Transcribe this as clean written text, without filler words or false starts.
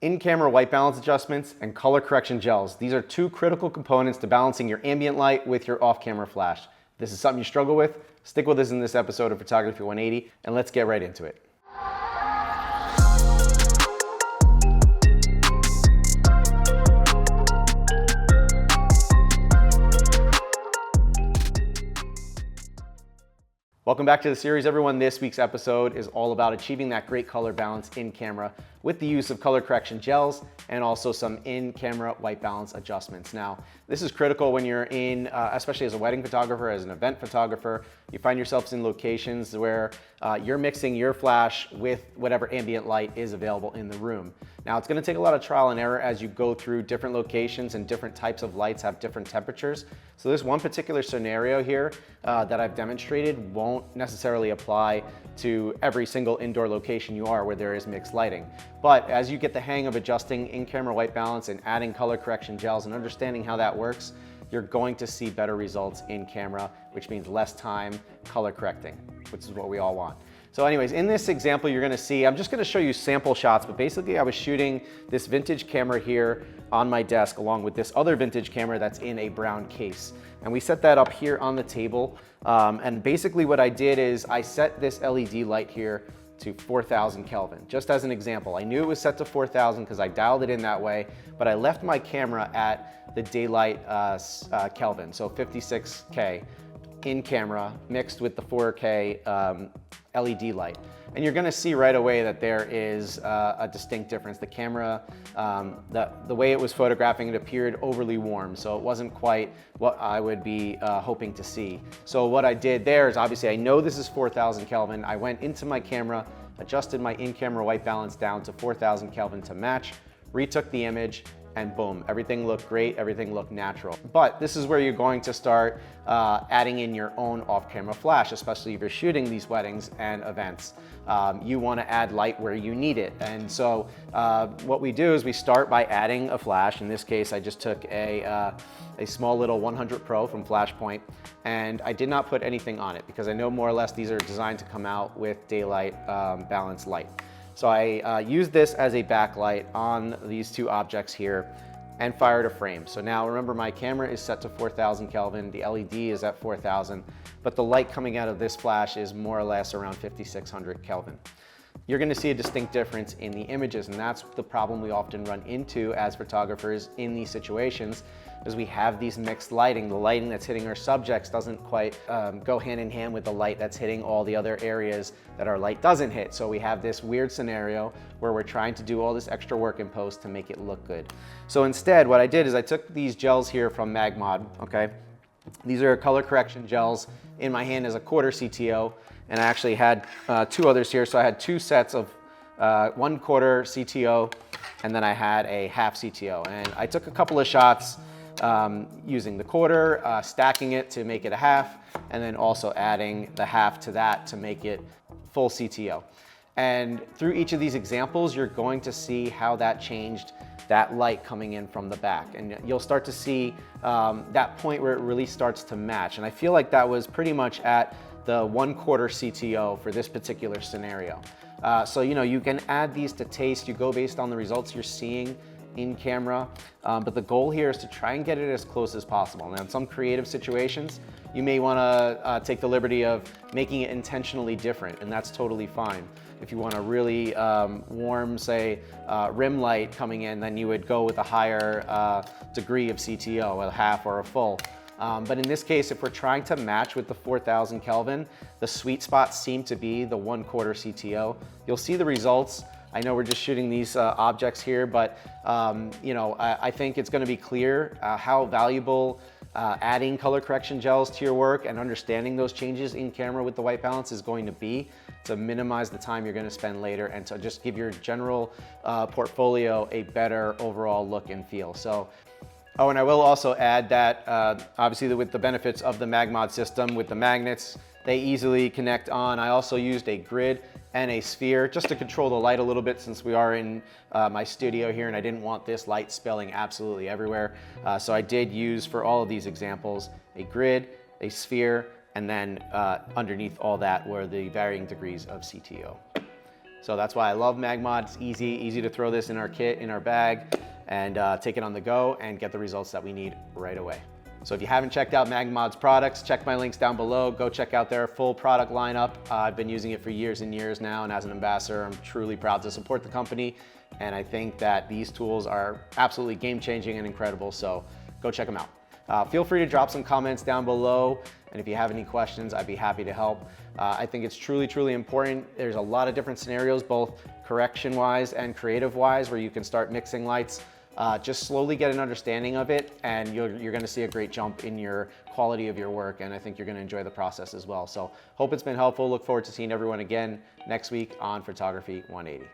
In-camera white balance adjustments and color correction gels. These are two critical components to balancing your ambient light with your off-camera flash. If this is something you struggle with, stick with us in this episode of Photography 180 and let's get right into it. Welcome back to the series, everyone. This week's episode is all about achieving that great color balance in camera with the use of color correction gels and also some in-camera white balance adjustments. Now, this is critical when you're in, especially as a wedding photographer, as an event photographer, you find yourselves in locations where you're mixing your flash with whatever ambient light is available in the room. Now, it's gonna take a lot of trial and error as you go through different locations, and different types of lights have different temperatures. So this one particular scenario here that I've demonstrated won't necessarily apply to every single indoor location you are where there is mixed lighting. But as you get the hang of adjusting in-camera white balance and adding color correction gels and understanding how that works, you're going to see better results in camera, which means less time color correcting, which is what we all want. So anyways, in this example, you're gonna see, I'm just gonna show you sample shots, but basically I was shooting this vintage camera here on my desk along with this other vintage camera that's in a brown case. And we set that up here on the table. And basically what I did is I set this LED light here to 4,000 Kelvin, just as an example. I knew it was set to 4,000 because I dialed it in that way, but I left my camera at the daylight Kelvin, so 56K in camera mixed with the 4K LED light. And you're gonna see right away that there is a distinct difference. The camera, the way it was photographing, it appeared overly warm, so it wasn't quite what I would be hoping to see. So what I did there is, obviously I know this is 4,000 Kelvin. I went into my camera, adjusted my in-camera white balance down to 4,000 Kelvin to match, retook the image, and boom, everything looked great, everything looked natural. But this is where you're going to start adding in your own off-camera flash, especially if you're shooting these weddings and events. You wanna add light where you need it. And so what we do is we start by adding a flash. In this case, I just took a small little 100 Pro from Flashpoint, and I did not put anything on it because I know more or less these are designed to come out with daylight balanced light. So I used this as a backlight on these two objects here and fired a frame. So now remember, my camera is set to 4,000 Kelvin, the LED is at 4,000, but the light coming out of this flash is more or less around 5,600 Kelvin. You're gonna see a distinct difference in the images, and that's the problem we often run into as photographers in these situations, is we have these mixed lighting. The lighting that's hitting our subjects doesn't quite go hand in hand with the light that's hitting all the other areas that our light doesn't hit. So we have this weird scenario where we're trying to do all this extra work in post to make it look good. So instead, what I did is I took these gels here from Magmod, okay? These are color correction gels. In my hand is a 1/4 CTO, and I actually had two others here. So I had two sets of 1/4 CTO, and then I had a 1/2 CTO. And I took a couple of shots using the 1/4, stacking it to make it a 1/2, and then also adding the 1/2 to that to make it full CTO. And through each of these examples, you're going to see how that changed that light coming in from the back. And you'll start to see that point where it really starts to match. And I feel like that was pretty much at the 1/4 CTO for this particular scenario. So you can add these to taste. You go based on the results you're seeing in camera, but the goal here is to try and get it as close as possible. Now, in some creative situations, you may want to take the liberty of making it intentionally different, and that's totally fine. If you want a really warm, say, rim light coming in, then you would go with a higher degree of CTO, a 1/2 or a full. But in this case, if we're trying to match with the 4,000 Kelvin, the sweet spot seemed to be the 1/4 CTO. You'll see the results. I know we're just shooting these objects here, but I think it's gonna be clear how valuable adding color correction gels to your work and understanding those changes in camera with the white balance is going to be to minimize the time you're gonna spend later and to just give your general portfolio a better overall look and feel. So, oh, and I will also add that obviously with the benefits of the Magmod system with the magnets, they easily connect on. I also used a grid and a sphere just to control the light a little bit, since we are in my studio here and I didn't want this light spilling absolutely everywhere. So I did use, for all of these examples, a grid, a sphere, and then underneath all that were the varying degrees of CTO. So that's why I love MagMod. It's easy to throw this in our kit, in our bag, and take it on the go and get the results that we need right away. So if you haven't checked out MagMod's products, check my links down below. Go check out their full product lineup. I've been using it for years and years now, and as an ambassador, I'm truly proud to support the company. And I think that these tools are absolutely game-changing and incredible, so go check them out. Feel free to drop some comments down below, and if you have any questions, I'd be happy to help. I think it's truly important. There's a lot of different scenarios, both correction-wise and creative-wise, where you can start mixing lights. Just slowly get an understanding of it, and you're gonna see a great jump in your quality of your work, and I think you're gonna enjoy the process as well. So hope it's been helpful. Look forward to seeing everyone again next week on Photography 180.